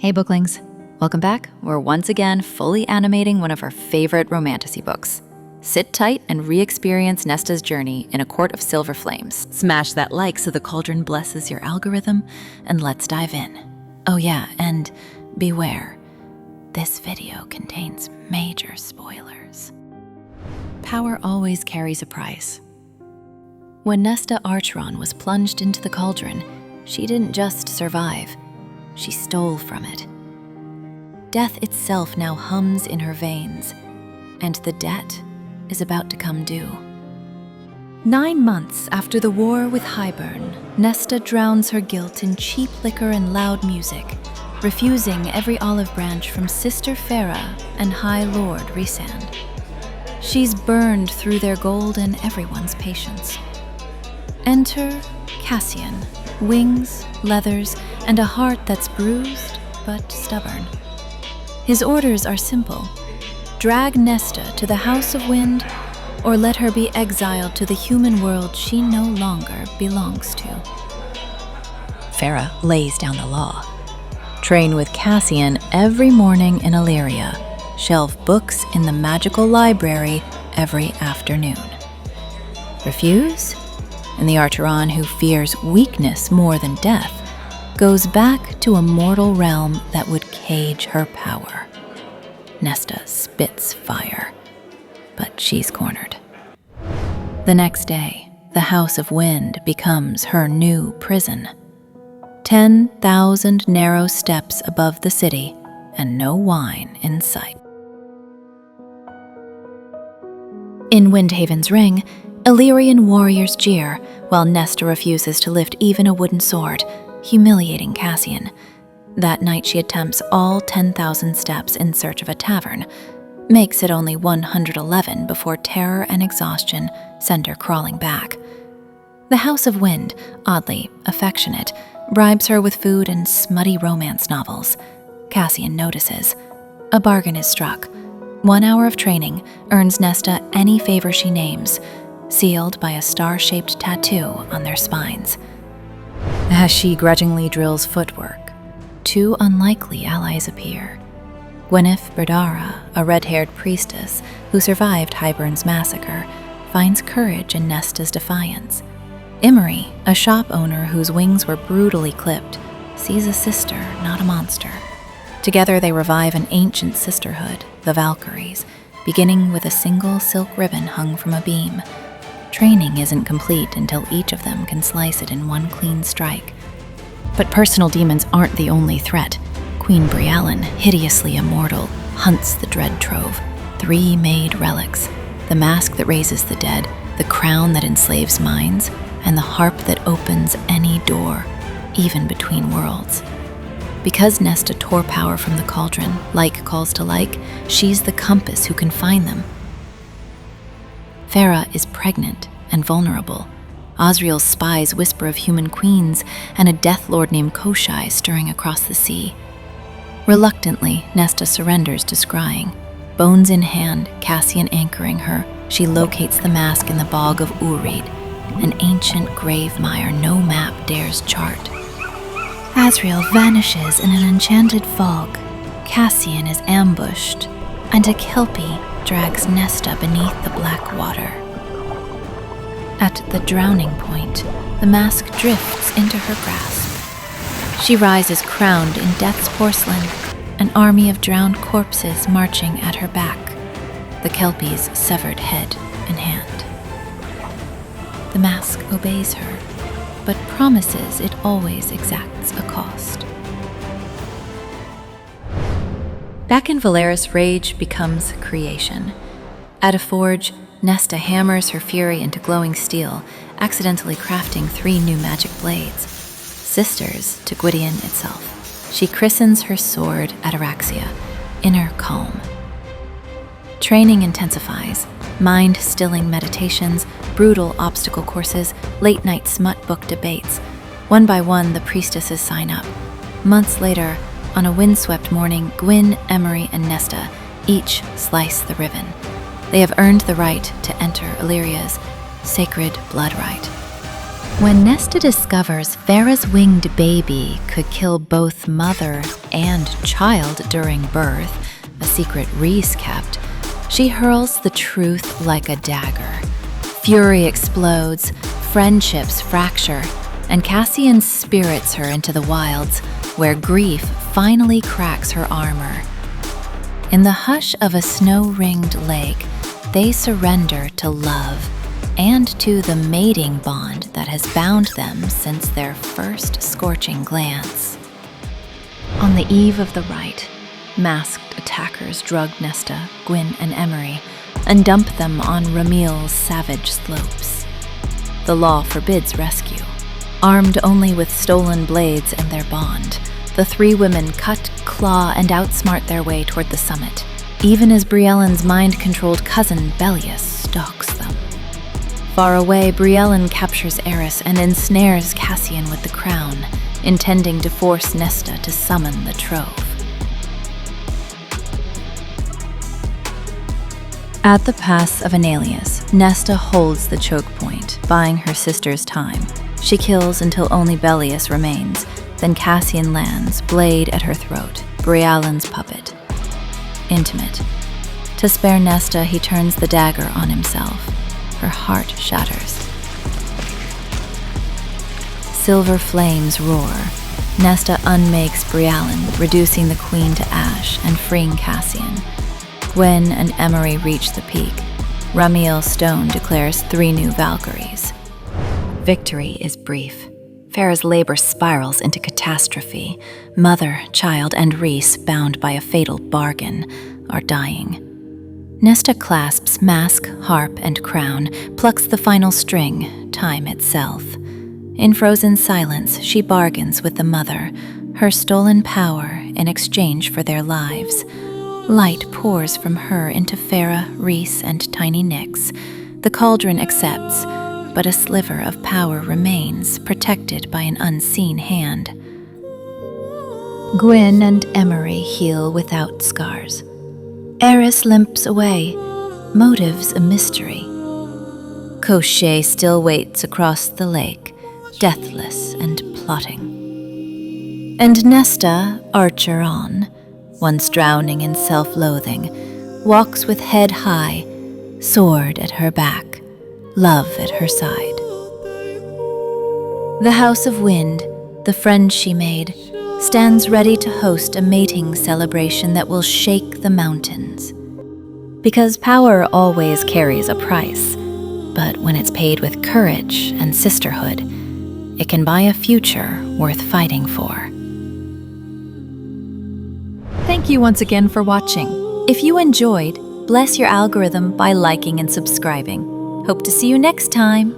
Hey Booklings, welcome back. We're once again fully animating one of our favorite romantasy books. Sit tight and re-experience Nesta's journey in A Court of Silver Flames. Smash that like so the cauldron blesses your algorithm, and let's dive in. Oh yeah, and beware, this video contains major spoilers. Power always carries a price. When Nesta Archeron was plunged into the cauldron, she didn't just survive, she stole from it. Death itself now hums in her veins, and the debt is about to come due. 9 months after the war with Hybern, Nesta drowns her guilt in cheap liquor and loud music, refusing every olive branch from Sister Feyre and High Lord Rhysand. She's burned through their gold and everyone's patience. Enter Cassian, wings, leathers, and a heart that's bruised but stubborn. His orders are simple: drag Nesta to the House of Wind, or let her be exiled to the human world she no longer belongs to. Feyre lays down the law. Train with Cassian every morning in Illyria. Shelve books in the magical library every afternoon. Refuse? And the Archeron who fears weakness more than death goes back to a mortal realm that would cage her power. Nesta spits fire, but she's cornered. The next day, the House of Wind becomes her new prison. 10,000 narrow steps above the city, and no wine in sight. In Windhaven's ring, Illyrian warriors jeer, while Nesta refuses to lift even a wooden sword, humiliating Cassian. That night she attempts all 10,000 steps in search of a tavern, makes it only 111 before terror and exhaustion send her crawling back. The House of Wind, oddly affectionate, bribes her with food and smutty romance novels. Cassian notices. A bargain is struck. 1 hour of training earns Nesta any favor she names, sealed by a star-shaped tattoo on their spines. As she grudgingly drills footwork, 2 unlikely allies appear. Gwyneth Berdara, a red-haired priestess who survived Hybern's massacre, finds courage in Nesta's defiance. Emerie, a shop owner whose wings were brutally clipped, sees a sister, not a monster. Together they revive an ancient sisterhood, the Valkyries, beginning with a single silk ribbon hung from a beam. Training isn't complete until each of them can slice it in one clean strike. But personal demons aren't the only threat. Queen Brialyn, hideously immortal, hunts the Dread Trove, 3 made relics: the mask that raises the dead, the crown that enslaves minds, and the harp that opens any door, even between worlds. Because Nesta tore power from the cauldron, like calls to like, she's the compass who can find them. Feyre is pregnant and vulnerable. Osriel's spies whisper of human queens and a death lord named Koshai stirring across the sea. Reluctantly, Nesta surrenders to scrying. Bones in hand, Cassian anchoring her, she locates the mask in the bog of Urid, an ancient grave mire no map dares chart. Asriel vanishes in an enchanted fog. Cassian is ambushed, and a Kelpie drags Nesta beneath the black water. At the drowning point, the mask drifts into her grasp. She rises crowned in death's porcelain, an army of drowned corpses marching at her back, the Kelpie's severed head in hand. The mask obeys her, but promises it always exacts a cost. Back in Valeris, rage becomes creation. At a forge, Nesta hammers her fury into glowing steel, accidentally crafting 3 new magic blades, sisters to Gwydion itself. She christens her sword Ataraxia, inner calm. Training intensifies, mind-stilling meditations, brutal obstacle courses, late-night smut book debates. One by one, the priestesses sign up. Months later, on a windswept morning, Gwyn, Emerie, and Nesta each slice the ribbon. They have earned the right to enter Illyria's sacred Blood Rite. When Nesta discovers Feyre's winged baby could kill both mother and child during birth, a secret Rhys kept, she hurls the truth like a dagger. Fury explodes, friendships fracture, and Cassian spirits her into the wilds, where grief finally cracks her armor. In the hush of a snow-ringed lake, they surrender to love and to the mating bond that has bound them since their first scorching glance. On the eve of the rite, masked attackers drug Nesta, Gwyn and Emerie, and dump them on Ramil's savage slopes. The law forbids rescue. Armed only with stolen blades and their bond, the three women cut, claw, and outsmart their way toward the summit, even as Briellen's mind-controlled cousin Bellius stalks them. Far away, Briellen captures Eris and ensnares Cassian with the crown, intending to force Nesta to summon the Trove. At the pass of Analius, Nesta holds the choke point, buying her sister's time. She kills until only Bellius remains, then Cassian lands, blade at her throat, Briellen's puppet. Intimate. To spare Nesta, he turns the dagger on himself. Her heart shatters. Silver flames roar. Nesta unmakes Briellen, reducing the queen to ash and freeing Cassian. Gwyn and Emerie reach the peak. Ramil's stone declares 3 new Valkyries. Victory is brief. Feyre's labor spirals into catastrophe. Mother, child, and Rhys, bound by a fatal bargain, are dying. Nesta clasps mask, harp, and crown, plucks the final string, time itself. In frozen silence, she bargains with the mother, her stolen power in exchange for their lives. Light pours from her into Feyre, Rhys, and tiny Nyx. The cauldron accepts, but a sliver of power remains, protected by an unseen hand. Gwyn and Emerie heal without scars. Eris limps away, motives a mystery. Cochet still waits across the lake, deathless and plotting. And Nesta Archeron, once drowning in self-loathing, walks with head high, sword at her back, love at her side. The House of Wind, the friend she made, stands ready to host a mating celebration that will shake the mountains. Because power always carries a price, but when it's paid with courage and sisterhood, it can buy a future worth fighting for. Thank you once again for watching. If you enjoyed, bless your algorithm by liking and subscribing. Hope to see you next time.